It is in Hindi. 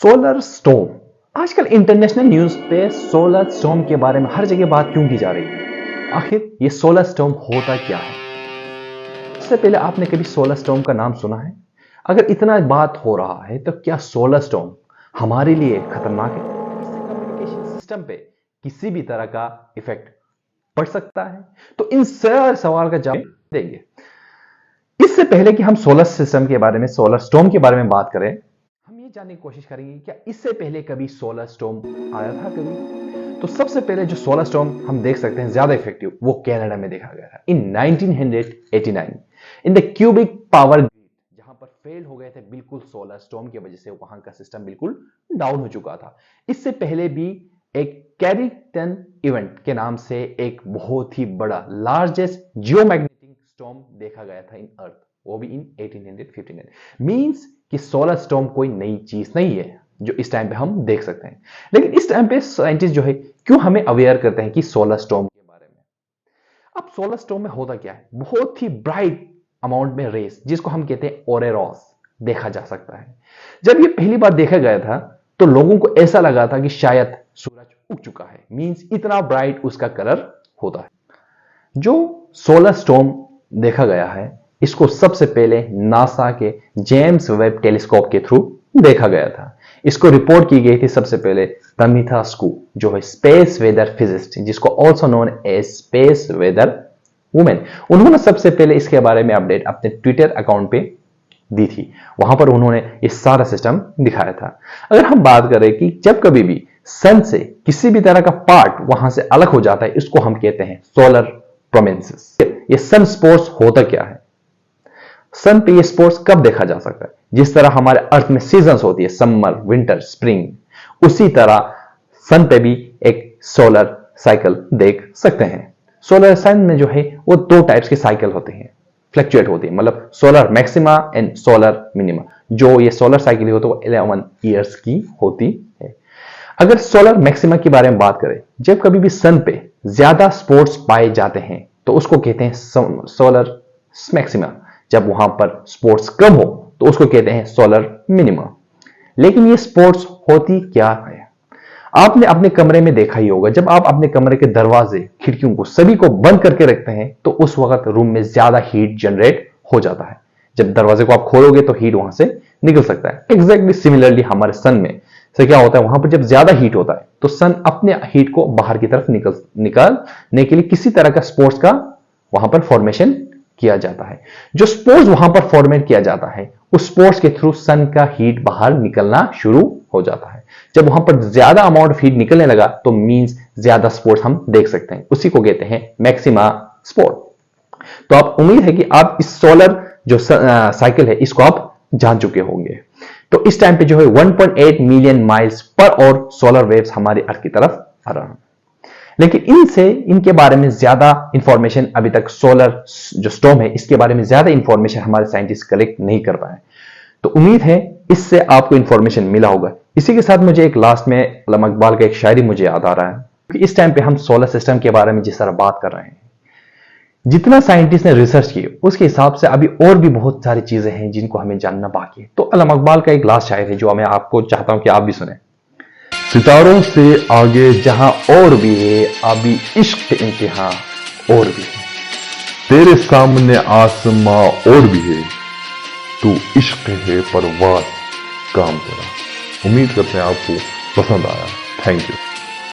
Solar storm. आजकल इंटरनेशनल न्यूज पे सोलर स्टॉर्म के बारे में हर जगह बात क्यों की जा रही है? आखिर ये सोलर स्टॉर्म होता क्या है? इससे पहले आपने कभी सोलर स्टॉर्म का नाम सुना है? अगर इतना बात हो रहा है तो क्या सोलर स्टॉर्म हमारे लिए खतरनाक है? इससे कम्युनिकेशन सिस्टम पे किसी भी तरह का इफेक्ट पड़ सकता है? तो इन सारे सवाल का जवाब देंगे। इससे पहले कि हम सोलर सिस्टम के बारे में, सोलर स्टॉर्म के बारे में बात करें, हम ये जानने की कोशिश करेंगे क्या इससे पहले कभी सोलर स्टॉर्म आया था कभी? तो सबसे पहले जो सोलर स्टॉर्म हम देख सकते हैं ज्यादा इफेक्टिव, वो कनाडा में देखा गया था इन 1989 in the cubic power grid, जहां पर फेल हो गए थे बिल्कुल सोलर स्टॉर्म की वजह से वहां का सिस्टम बिल्कुल डाउन हो चुका था। इससे पहले भी एक कैरिटन इवेंट के नाम से एक बहुत ही बड़ा लार्जेस्ट जियोमैग्नेटिक स्टॉर्म देखा गया था इन अर्थ, वो भी इन 1859। मींस कि सोलर स्टॉर्म कोई नई चीज नहीं है जो इस टाइम पे हम देख सकते हैं। लेकिन इस टाइम पे साइंटिस्ट जो है क्यों हमें अवेयर करते हैं कि सोलर स्टॉर्म के बारे में। अब सोलर स्टॉर्म में होता क्या है? बहुत ही ब्राइट अमाउंट में रेस, जिसको हम कहते हैं ऑरेरॉस, देखा जा सकता है। जब ये पहली बार देखा गया था तो लोगों को ऐसा लगा था कि शायद सूरज उग चुका है, मींस इतना ब्राइट उसका कलर होता है। जो सोलर स्टॉर्म देखा गया है इसको सबसे पहले नासा के जेम्स वेब टेलीस्कोप के थ्रू देखा गया था। इसको रिपोर्ट की गई थी सबसे पहले तमिथा स्कू, जो है स्पेस वेदर फिजिस्ट, जिसको also known as space weather woman. उन्होंने सबसे पहले इसके बारे में अपडेट अपने ट्विटर अकाउंट पे दी थी। वहां पर उन्होंने ये सारा सिस्टम दिखाया था। अगर हम बात करें कि जब कभी भी सन से किसी भी तरह का पार्ट वहां से अलग हो जाता है, इसको हम कहते हैं सोलर प्रोमिनेंस। ये सन स्पोर्ट्स होता क्या है? सन पे ये स्पोर्ट्स कब देखा जा सकता है? जिस तरह हमारे अर्थ में सीजन्स होती है, समर, विंटर, स्प्रिंग, उसी तरह सन पे भी एक सोलर साइकिल देख सकते हैं। सोलर सन में जो है वो दो टाइप्स के साइकिल होते हैं, फ्लक्चुएट होती है, मतलब solar maxima and solar minima. जो ये सोलर साइकिल होती है वो 11 ईयर्स की होती है। अगर सोलर मैक्सिमा के बारे में बात करें, जब कभी भी सन पे ज्यादा स्पोर्ट्स पाए जाते हैं तो उसको कहते हैं सोलर मैक्सिमा। जब वहां पर स्पोर्ट्स कम हो तो उसको कहते हैं सोलर मिनिमा। लेकिन ये स्पोर्ट्स होती क्या है? आपने अपने कमरे में देखा ही होगा, जब आप अपने कमरे के दरवाजे, खिड़कियों को सभी को बंद करके रखते हैं तो उस वक्त रूम में ज्यादा हीट जनरेट हो जाता है। जब दरवाजे को आप खोलोगे तो हीट वहां से निकल सकता है। एग्जैक्टली सिमिलरली हमारे सन में से क्या होता है, वहां पर जब ज्यादा हीट होता है तो सन अपने हीट को बाहर की तरफ निकालने के लिए किसी तरह का स्पोर्ट्स का वहां पर फॉर्मेशन किया जाता है। जो स्पोर्ट्स वहां पर फॉर्मेट किया जाता है, उस स्पोर्ट्स के थ्रू सन का हीट बाहर निकलना शुरू हो जाता है। जब वहां पर ज्यादा अमाउंट ऑफ हीट निकलने लगा तो मींस ज्यादा स्पोर्ट्स हम देख सकते हैं, उसी को कहते हैं मैक्सिमा स्पोर्ट। तो आप उम्मीद है कि आप इस सोलर जो साइकिल है इसको आप जान चुके होंगे। तो इस टाइम पे जो है 1.8 मिलियन माइल्स पर और सोलर वेव्स हमारी अर्थ की तरफ आ रहा है। लेकिन इनके बारे में ज्यादा इंफॉर्मेशन अभी तक, सोलर जो स्टॉर्म है इसके बारे में ज्यादा इंफॉर्मेशन हमारे साइंटिस्ट कलेक्ट नहीं कर पाए। तो उम्मीद है इससे आपको इंफॉर्मेशन मिला होगा। इसी के साथ मुझे एक लास्ट में अल्लामा इकबाल का एक शायरी मुझे याद आ रहा है कि इस टाइम पे हम सोलर सिस्टम के बारे में जिस तरह बात कर रहे हैं, जितना साइंटिस्ट ने रिसर्च की उसके हिसाब से अभी और भी बहुत सारी चीजें हैं जिनको हमें जानना बाकी है। तो अल्लामा इकबाल का एक लास्ट शायर है जो मैं आपको चाहता हूं कि आप भी सुने। सितारों से आगे जहां और भी है, अभी इश्क इंतहा और भी है। तेरे सामने आसमां और भी है, तू इश्क है परवाज़ काम तेरा। उम्मीद करते हैं आपको पसंद आया। Thank you.